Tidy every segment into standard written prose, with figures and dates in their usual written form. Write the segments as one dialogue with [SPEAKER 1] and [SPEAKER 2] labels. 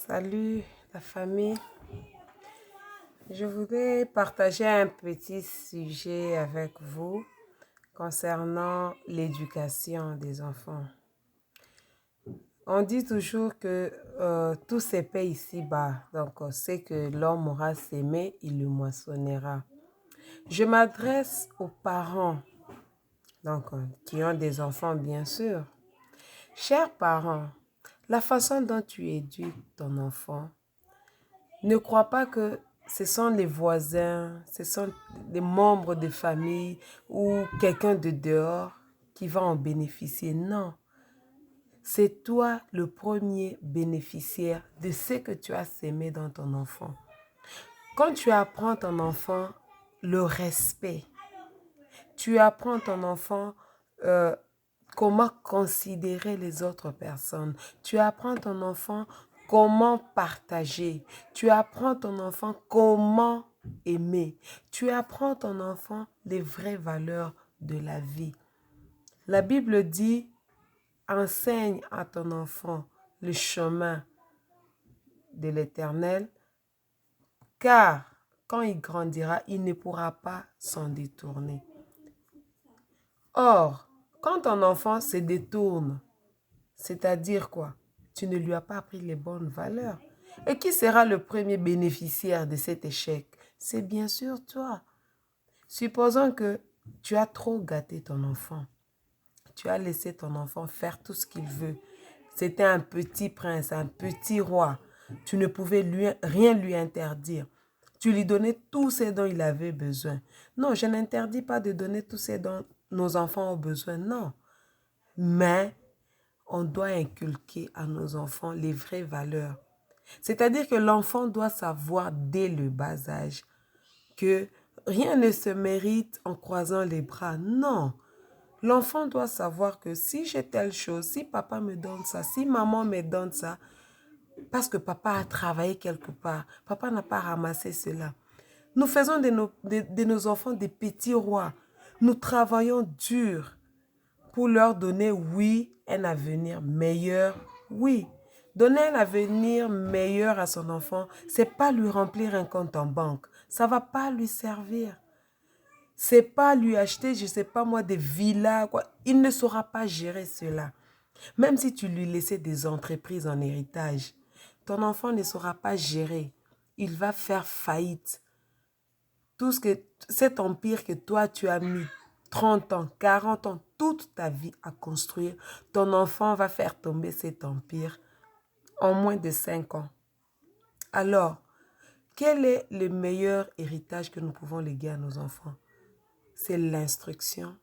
[SPEAKER 1] Salut la famille. Je voudrais partager un petit sujet avec vous concernant l'éducation des enfants. On dit toujours que tout s'épais ici-bas. Donc, c'est que l'homme aura sémé, il le moissonnera. Je m'adresse aux parents, qui ont des enfants, bien sûr. Chers parents, la façon dont tu éduques ton enfant, ne crois pas que ce sont les voisins, ce sont des membres de famille ou quelqu'un de dehors qui va en bénéficier. Non, c'est toi le premier bénéficiaire de ce que tu as sémé dans ton enfant. Quand tu apprends ton enfant le respect, tu apprends ton enfant comment considérer les autres personnes. Tu apprends ton enfant comment partager. Tu apprends ton enfant comment aimer. Tu apprends ton enfant les vraies valeurs de la vie. La Bible dit, enseigne à ton enfant le chemin de l'Éternel, car quand il grandira, il ne pourra pas s'en détourner. Or, quand ton enfant se détourne, c'est-à-dire quoi? Tu ne lui as pas appris les bonnes valeurs. Et qui sera le premier bénéficiaire de cet échec? C'est bien sûr toi. Supposons que tu as trop gâté ton enfant. Tu as laissé ton enfant faire tout ce qu'il veut. C'était un petit prince, un petit roi. Tu ne pouvais rien lui interdire. Tu lui donnais tout ce dont il avait besoin. Non, je n'interdis pas de donner tout ce dont nos enfants ont besoin, non. Mais on doit inculquer à nos enfants les vraies valeurs. C'est-à-dire que l'enfant doit savoir dès le bas âge que rien ne se mérite en croisant les bras. Non. L'enfant doit savoir que si j'ai telle chose, si papa me donne ça, si maman me donne ça, parce que papa a travaillé quelque part, papa n'a pas ramassé cela. Nous faisons de nos enfants des petits rois. Nous travaillons dur pour leur donner, oui, un avenir meilleur, oui. Donner un avenir meilleur à son enfant, c'est pas lui remplir un compte en banque. Ça va pas lui servir. C'est pas lui acheter, je sais pas moi, des villas, quoi. Il ne saura pas gérer cela. Même si tu lui laissais des entreprises en héritage, ton enfant ne saura pas gérer. Il va faire faillite. Cet empire que toi, tu as mis 30 ans, 40 ans, toute ta vie à construire, ton enfant va faire tomber cet empire en moins de 5 ans. Alors, quel est le meilleur héritage que nous pouvons léguer à nos enfants? C'est l'instruction,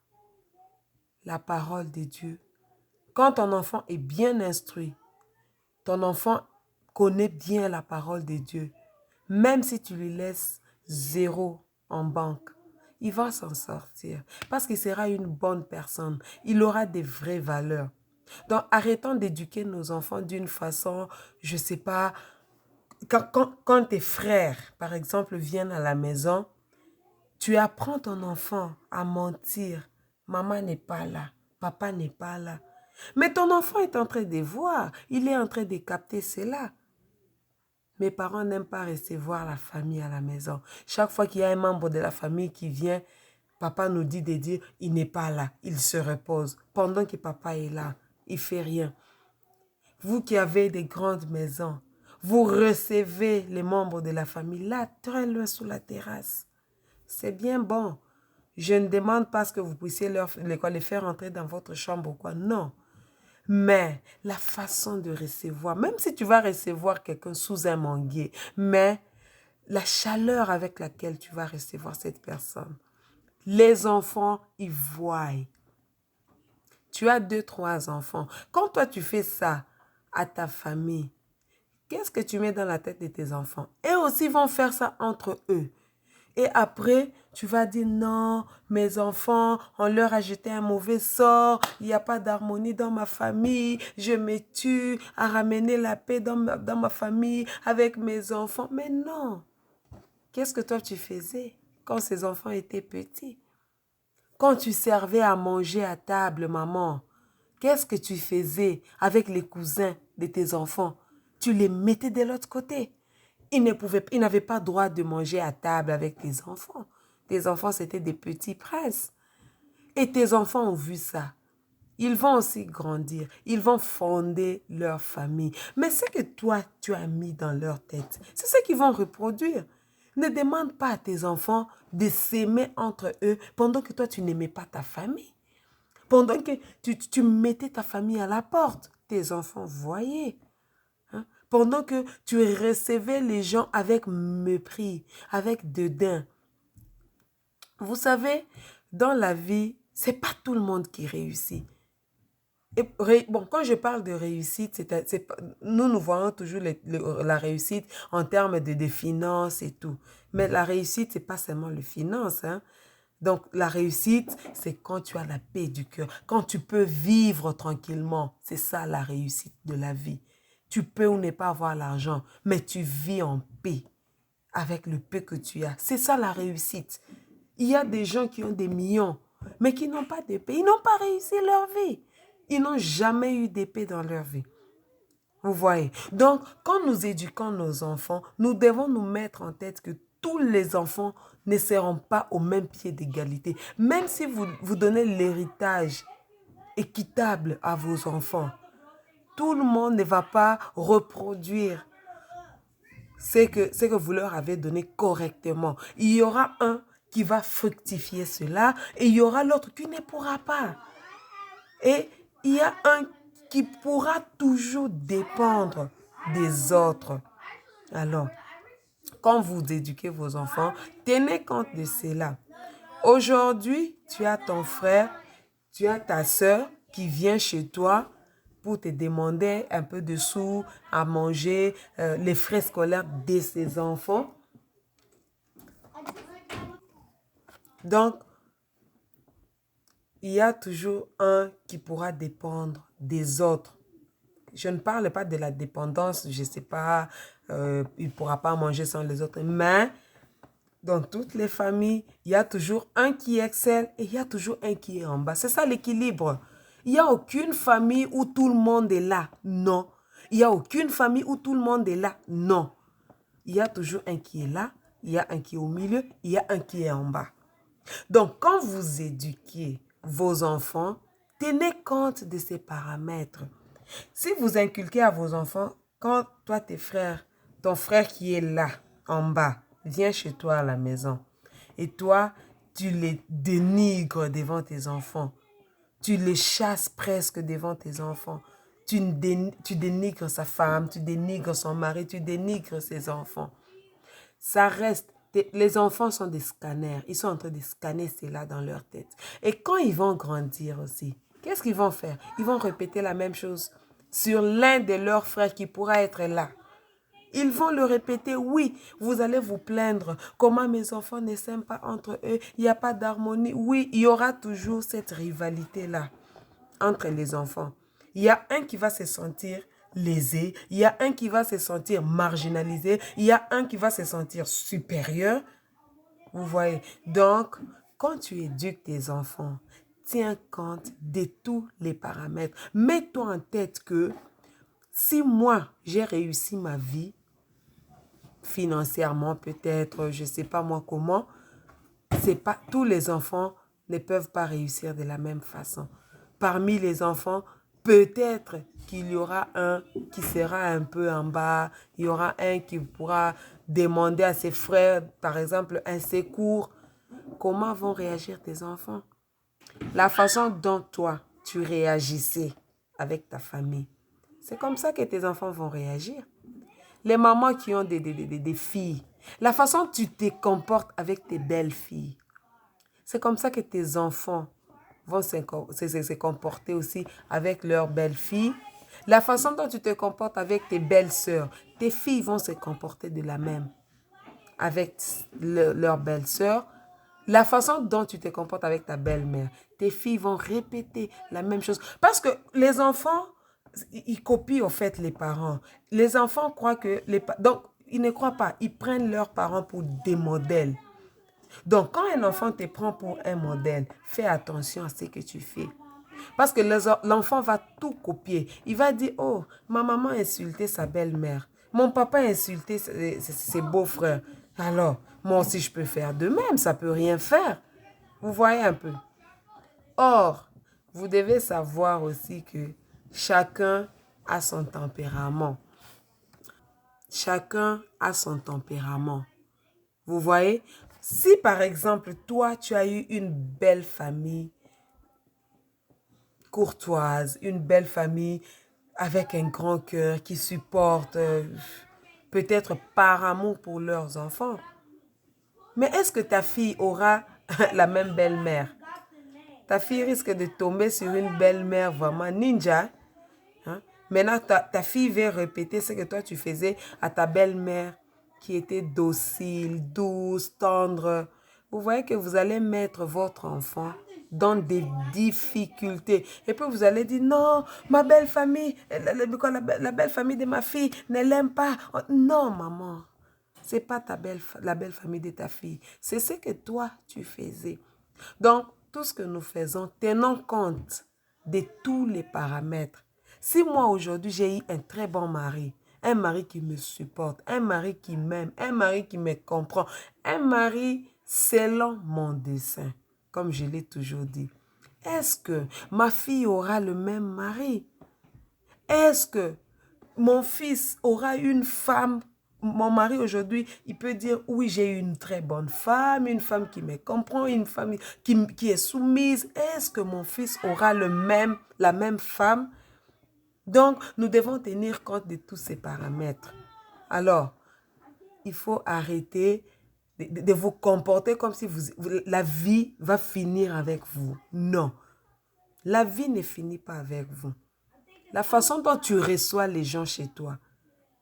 [SPEAKER 1] la parole de Dieu. Quand ton enfant est bien instruit, ton enfant connaît bien la parole de Dieu, même si tu lui laisses 0 en banque, il va s'en sortir parce qu'il sera une bonne personne. Il aura des vraies valeurs. Donc, arrêtons d'éduquer nos enfants d'une façon, je ne sais pas, quand tes frères, par exemple, viennent à la maison, tu apprends ton enfant à mentir. Maman n'est pas là, papa n'est pas là. Mais ton enfant est en train de voir, il est en train de capter cela. Mes parents n'aiment pas recevoir la famille à la maison. Chaque fois qu'il y a un membre de la famille qui vient, papa nous dit de dire, il n'est pas là, il se repose. Pendant que papa est là, il ne fait rien. Vous qui avez des grandes maisons, vous recevez les membres de la famille là, très loin sous la terrasse. C'est bien bon. Je ne demande pas que vous puissiez les faire entrer dans votre chambre ou quoi. Non. Mais la façon de recevoir, même si tu vas recevoir quelqu'un sous un manguier, mais la chaleur avec laquelle tu vas recevoir cette personne. Les enfants, ils voient. Tu as 2, 3 enfants. Quand toi, tu fais ça à ta famille, qu'est-ce que tu mets dans la tête de tes enfants? Eux aussi vont faire ça entre eux. Et après, tu vas dire non, mes enfants, on leur a jeté un mauvais sort, il n'y a pas d'harmonie dans ma famille, je me tue à ramener la paix dans ma famille avec mes enfants. Mais non, qu'est-ce que toi tu faisais quand ces enfants étaient petits? Quand tu servais à manger à table, maman, qu'est-ce que tu faisais avec les cousins de tes enfants? tu les mettais de l'autre côté. Ils n'avaient pas droit de manger à table avec tes enfants. Tes enfants, c'était des petits princes. Et tes enfants ont vu ça. Ils vont aussi grandir. Ils vont fonder leur famille. Mais ce que toi, tu as mis dans leur tête, c'est ce qu'ils vont reproduire. Ne demande pas à tes enfants de s'aimer entre eux pendant que toi, tu n'aimais pas ta famille. Pendant que tu mettais ta famille à la porte, tes enfants voyaient. Hein? Pendant que tu recevais les gens avec mépris, avec dédain. Vous savez, dans la vie, c'est pas tout le monde qui réussit. Et bon, quand je parle de réussite, nous voyons toujours la réussite en termes de finances et tout. Mais la réussite, c'est pas seulement les finances, hein. Donc, la réussite, c'est quand tu as la paix du cœur, quand tu peux vivre tranquillement. C'est ça la réussite de la vie. Tu peux ou ne pas avoir l'argent, mais tu vis en paix avec le peu que tu as. C'est ça la réussite. Il y a des gens qui ont des millions, mais qui n'ont pas de paix. Ils n'ont pas réussi leur vie. Ils n'ont jamais eu de paix dans leur vie. Vous voyez? Donc, quand nous éduquons nos enfants, nous devons nous mettre en tête que tous les enfants ne seront pas au même pied d'égalité. Même si vous donnez l'héritage équitable à vos enfants, tout le monde ne va pas reproduire ce que vous leur avez donné correctement. Il y aura un qui va fructifier cela et il y aura l'autre qui ne pourra pas. Et il y a un qui pourra toujours dépendre des autres. Alors, quand vous éduquez vos enfants, tenez compte de cela. Aujourd'hui, tu as ton frère, tu as ta soeur qui vient chez toi pour te demander un peu de sous à manger, les frais scolaires de ses enfants. Donc, il y a toujours un qui pourra dépendre des autres. Je ne parle pas de la dépendance, je ne sais pas, il ne pourra pas manger sans les autres, mais dans toutes les familles, il y a toujours un qui excelle et il y a toujours un qui est en bas. C'est ça l'équilibre. Il n'y a aucune famille où tout le monde est là. Non. Il n'y a aucune famille où tout le monde est là. Non. Il y a toujours un qui est là, il y a un qui est au milieu, il y a un qui est en bas. Donc, quand vous éduquez vos enfants, tenez compte de ces paramètres. Si vous inculquez à vos enfants, quand toi, ton frère qui est là, en bas, vient chez toi à la maison, et toi, tu les dénigres devant tes enfants, tu les chasses presque devant tes enfants, tu dénigres sa femme, tu dénigres son mari, tu dénigres ses enfants. Ça reste, les enfants sont des scanners, ils sont en train de scanner cela dans leur tête. Et quand ils vont grandir aussi, qu'est-ce qu'ils vont faire? Ils vont répéter la même chose sur l'un de leurs frères qui pourra être là. Ils vont le répéter, oui, vous allez vous plaindre. Comment mes enfants ne s'aiment pas entre eux, il n'y a pas d'harmonie. Oui, il y aura toujours cette rivalité-là entre les enfants. Il y a un qui va se sentir lésé, il y a un qui va se sentir marginalisé, il y a un qui va se sentir supérieur. Vous voyez? Donc, quand tu éduques tes enfants, tiens compte de tous les paramètres. Mets-toi en tête que si moi, j'ai réussi ma vie, financièrement peut-être, je ne sais pas moi comment, c'est pas, tous les enfants ne peuvent pas réussir de la même façon. Parmi les enfants, peut-être qu'il y aura un qui sera un peu en bas, il y aura un qui pourra demander à ses frères, par exemple, un secours. Comment vont réagir tes enfants? La façon dont toi, tu réagissais avec ta famille, c'est comme ça que tes enfants vont réagir. Les mamans qui ont des filles, la façon dont tu te comportes avec tes belles filles, c'est comme ça que tes enfants vont se comporter aussi avec leurs belles filles. La façon dont tu te comportes avec tes belles sœurs, tes filles vont se comporter de la même avec leurs belles sœurs. La façon dont tu te comportes avec ta belle-mère, tes filles vont répéter la même chose. Parce que les enfants, ils copient au fait les parents. Les enfants croient que... Donc, ils ne croient pas. Ils prennent leurs parents pour des modèles. Donc, quand un enfant te prend pour un modèle, fais attention à ce que tu fais. Parce que l'enfant va tout copier. Il va dire, oh, ma maman a insulté sa belle-mère. Mon papa a insulté ses beaux-frères. Alors, moi aussi, je peux faire de même. Ça ne peut rien faire. Vous voyez un peu. Or, vous devez savoir aussi que chacun a son tempérament. Chacun a son tempérament. Vous voyez? Si par exemple, toi, tu as eu une belle famille courtoise, une belle famille avec un grand cœur qui supporte peut-être par amour pour leurs enfants, mais est-ce que ta fille aura la même belle-mère? Ta fille risque de tomber sur une belle-mère vraiment ninja. Hein? Maintenant, ta fille va répéter ce que toi tu faisais à ta belle-mère qui était docile, douce, tendre. Vous voyez que vous allez mettre votre enfant dans des difficultés. Et puis vous allez dire, non, ma belle famille, la belle famille de ma fille ne l'aime pas. Non, maman, ce n'est pas la belle famille de ta fille. C'est ce que toi, tu faisais. Donc, tout ce que nous faisons, tenons compte de tous les paramètres. Si moi, aujourd'hui, j'ai eu un très bon mari, un mari qui me supporte, un mari qui m'aime, un mari qui me comprend, un mari selon mon dessein, comme je l'ai toujours dit, est-ce que ma fille aura le même mari? Est-ce que mon fils aura une femme? Mon mari aujourd'hui, il peut dire, oui, j'ai une très bonne femme, une femme qui me comprend, une femme qui est soumise. Est-ce que mon fils aura la même femme? Donc, nous devons tenir compte de tous ces paramètres. Alors, il faut arrêter de vous comporter comme si la vie va finir avec vous. Non, la vie ne finit pas avec vous. La façon dont tu reçois les gens chez toi,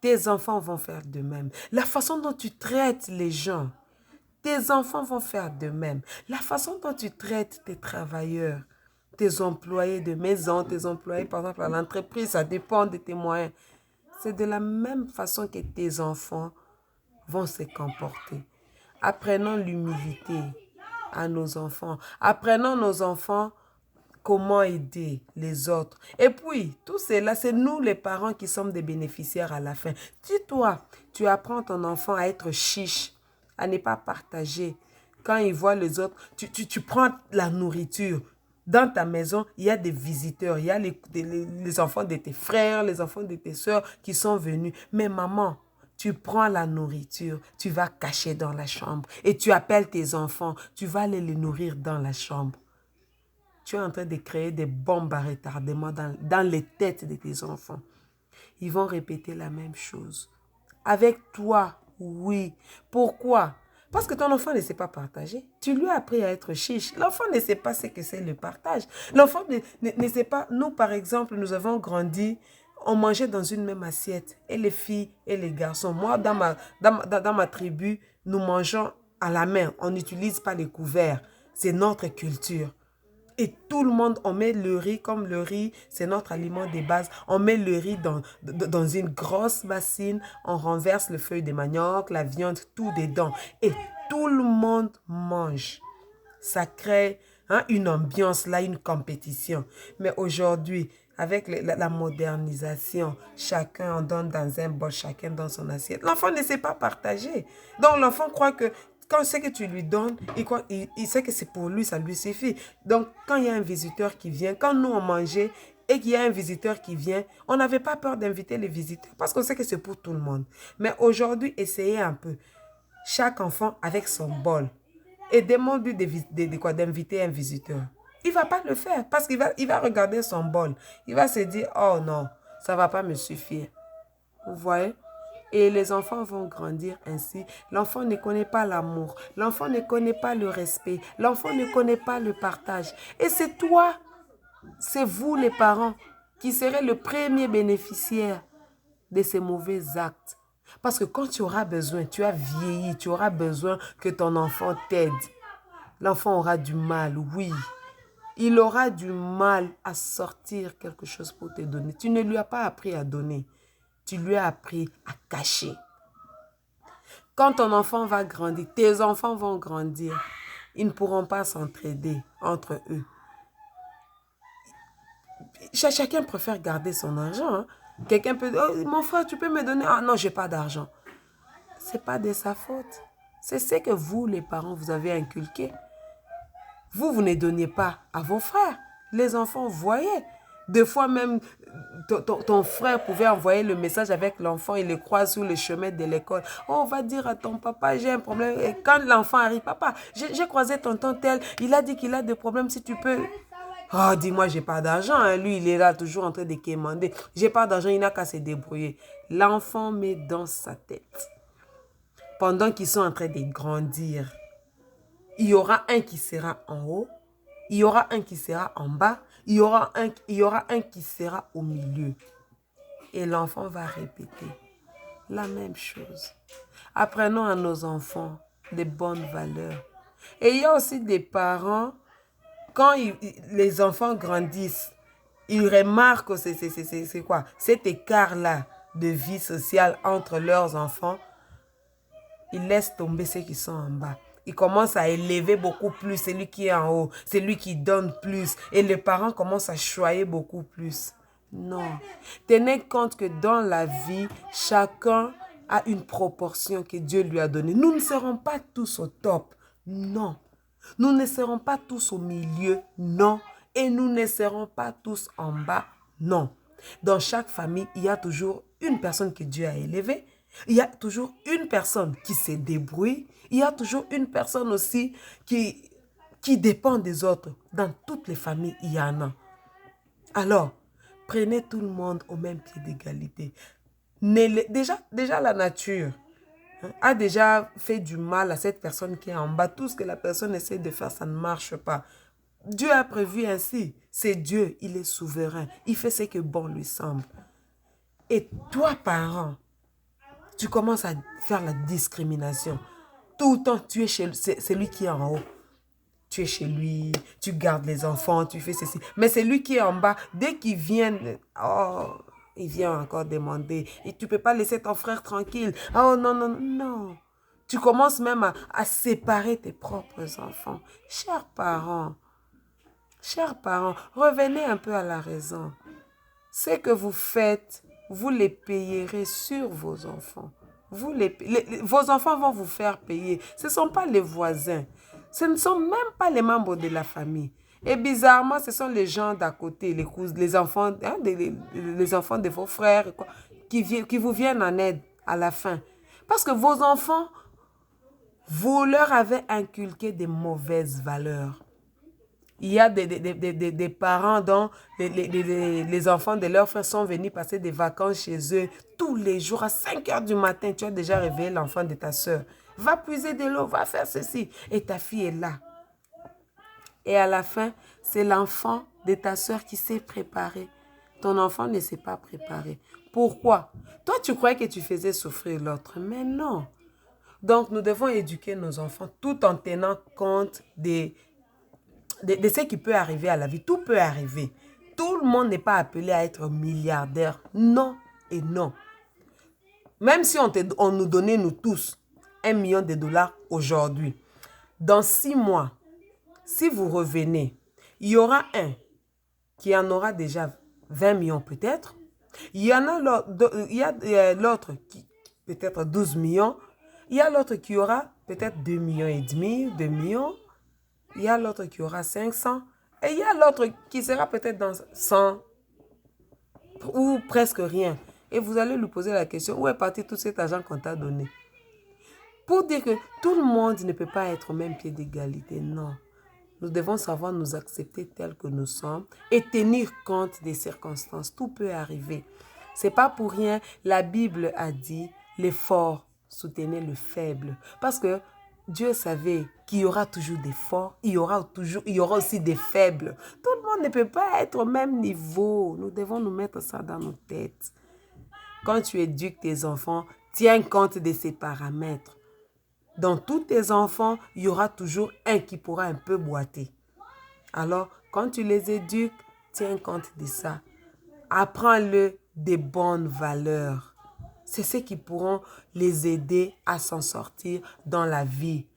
[SPEAKER 1] tes enfants vont faire de même. La façon dont tu traites les gens, tes enfants vont faire de même. La façon dont tu traites tes travailleurs, tes employés de maison, tes employés par exemple à l'entreprise, ça dépend de tes moyens. C'est de la même façon que tes enfants vont se comporter. Apprenons l'humilité à nos enfants. Apprenons nos enfants comment aider les autres. Et puis, tout cela, c'est nous les parents qui sommes des bénéficiaires à la fin. Si toi, tu apprends ton enfant à être chiche, à ne pas partager, quand il voit les autres, tu prends la nourriture. Dans ta maison, il y a des visiteurs, il y a les enfants de tes frères, les enfants de tes soeurs qui sont venus. Mais maman, tu prends la nourriture, tu vas cacher dans la chambre et tu appelles tes enfants, tu vas aller les nourrir dans la chambre. Tu es en train de créer des bombes à retardement dans les têtes de tes enfants. Ils vont répéter la même chose. Avec toi, oui. Pourquoi? Parce que ton enfant ne sait pas partager. Tu lui as appris à être chiche. L'enfant ne sait pas ce que c'est le partage. L'enfant ne sait pas. Nous, par exemple, nous avons grandi, on mangeait dans une même assiette. Et les filles et les garçons. Moi, dans ma tribu, nous mangeons à la main. On n'utilise pas les couverts. C'est notre culture. Et tout le monde, on met le riz, comme le riz, c'est notre aliment de base. On met le riz dans une grosse bassine, on renverse le feuille de manioc, la viande, tout dedans. Et tout le monde mange. Ça crée une ambiance là, une compétition. Mais aujourd'hui, avec la modernisation, chacun en donne dans un bol, chacun dans son assiette. L'enfant ne sait pas partager. Donc l'enfant croit que quand c'est que tu lui donnes, il sait que c'est pour lui, ça lui suffit. Donc, quand il y a un visiteur qui vient, quand nous on mangeait et qu'il y a un visiteur qui vient, on n'avait pas peur d'inviter les visiteurs parce qu'on sait que c'est pour tout le monde. Mais aujourd'hui, essayez un peu. Chaque enfant avec son bol. Et demande-lui d'inviter un visiteur. Il ne va pas le faire parce qu'il va regarder son bol. Il va se dire, oh non, ça ne va pas me suffire. Vous voyez? Et les enfants vont grandir ainsi. L'enfant ne connaît pas l'amour. L'enfant ne connaît pas le respect. L'enfant ne connaît pas le partage. Et c'est toi, c'est vous les parents qui serez le premier bénéficiaire de ces mauvais actes. Parce que quand tu auras besoin, tu as vieilli, tu auras besoin que ton enfant t'aide. L'enfant aura du mal, oui. Il aura du mal à sortir quelque chose pour te donner. Tu ne lui as pas appris à donner. Tu lui as appris à cacher. Quand ton enfant va grandir, tes enfants vont grandir. Ils ne pourront pas s'entraider entre eux. Chacun préfère garder son argent. Hein. Quelqu'un peut dire, oh, mon frère, tu peux me donner? Ah non, j'ai pas d'argent. Ce n'est pas de sa faute. C'est ce que vous, les parents, vous avez inculqué. Vous ne donnez pas à vos frères. Les enfants voyaient. Des fois même, ton frère pouvait envoyer le message avec l'enfant, il le croise sur le chemin de l'école. Oh, on va dire à ton papa, j'ai un problème. Et quand l'enfant arrive, papa, j'ai croisé tonton tel, il a dit qu'il a des problèmes, si tu peux... Oh, dis-moi, j'ai pas d'argent. Hein. Lui, il est là toujours en train de quémander. J'ai pas d'argent, il n'a qu'à se débrouiller. L'enfant met dans sa tête. Pendant qu'ils sont en train de grandir, il y aura un qui sera en haut, il y aura un qui sera en bas, il y aura un qui sera au milieu. Et l'enfant va répéter la même chose. Apprenons à nos enfants des bonnes valeurs. Et il y a aussi des parents, quand les enfants grandissent, ils remarquent c'est quoi? Cet écart-là de vie sociale entre leurs enfants, ils laissent tomber ceux qui sont en bas. Ils commencent à élever beaucoup plus celui qui est en haut, celui qui donne plus. Et les parents commencent à choyer beaucoup plus. Non. Tenez compte que dans la vie, chacun a une proportion que Dieu lui a donnée. Nous ne serons pas tous au top. Non. Nous ne serons pas tous au milieu. Non. Et nous ne serons pas tous en bas. Non. Dans chaque famille, il y a toujours une personne que Dieu a élevée. Il y a toujours une personne qui se débrouille. Il y a toujours une personne aussi qui dépend des autres. Dans toutes les familles, il y en a. Alors, prenez tout le monde au même pied d'égalité. Déjà, la nature a déjà fait du mal à cette personne qui est en bas. Tout ce que la personne essaie de faire, ça ne marche pas. Dieu a prévu ainsi. C'est Dieu, il est souverain. Il fait ce que bon lui semble. Et toi, parent, tu commences à faire la discrimination. Tout le temps, tu es chez celui qui est en haut. Tu es chez lui, tu gardes les enfants, tu fais ceci. Mais c'est lui qui est en bas. Dès qu'il vient, oh, il vient encore demander. Et tu ne peux pas laisser ton frère tranquille. Oh non, non, non. Tu commences même à séparer tes propres enfants. Chers parents, revenez un peu à la raison. Ce que vous faites, vous les payerez sur vos enfants. Vos enfants vont vous faire payer. Ce ne sont pas les voisins. Ce ne sont même pas les membres de la famille. Et bizarrement, ce sont les gens d'à côté, les enfants, hein, les enfants de vos frères, quoi, qui vous viennent en aide à la fin. Parce que vos enfants, vous leur avez inculqué des mauvaises valeurs. Il y a des parents dont les enfants de leurs frères sont venus passer des vacances chez eux. Tous les jours, à 5 heures du matin, tu as déjà réveillé l'enfant de ta soeur. Va puiser de l'eau, va faire ceci. Et ta fille est là. Et à la fin, c'est l'enfant de ta soeur qui s'est préparé. Ton enfant ne s'est pas préparé. Pourquoi? Toi, tu croyais que tu faisais souffrir l'autre, mais non. Donc, nous devons éduquer nos enfants tout en tenant compte de ce qui peut arriver à la vie. Tout peut arriver. Tout le monde n'est pas appelé à être milliardaire. Non et non. Même si on nous donnait, nous tous, 1 million de dollars aujourd'hui, dans 6 mois, si vous revenez, il y aura un qui en aura déjà 20 millions peut-être. Il y en a l'autre qui peut-être 12 millions. Il y a l'autre qui aura peut-être 2,5 millions, 2 millions. Il y a l'autre qui aura 500. Et il y a l'autre qui sera peut-être dans 100 ou presque rien. Et vous allez lui poser la question, où est parti tout cet argent qu'on t'a donné? Pour dire que tout le monde ne peut pas être au même pied d'égalité, non. Nous devons savoir nous accepter tels que nous sommes et tenir compte des circonstances. Tout peut arriver. C'est pas pour rien, la Bible a dit, les forts soutenaient le faible. Parce que Dieu savait qu'il y aura toujours des forts, il y aura aussi des faibles. Tout le monde ne peut pas être au même niveau. Nous devons nous mettre ça dans nos têtes. Quand tu éduques tes enfants, tiens compte de ces paramètres. Dans tous tes enfants, il y aura toujours un qui pourra un peu boiter. Alors, quand tu les éduques, tiens compte de ça. Apprends-le des bonnes valeurs. C'est ce qui pourront les aider à s'en sortir dans la vie.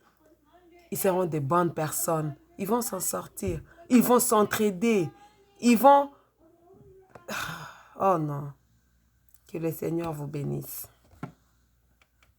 [SPEAKER 1] Ils seront des bonnes personnes. Ils vont s'en sortir. Ils vont s'entraider. Ils vont Oh non, que le Seigneur vous bénisse.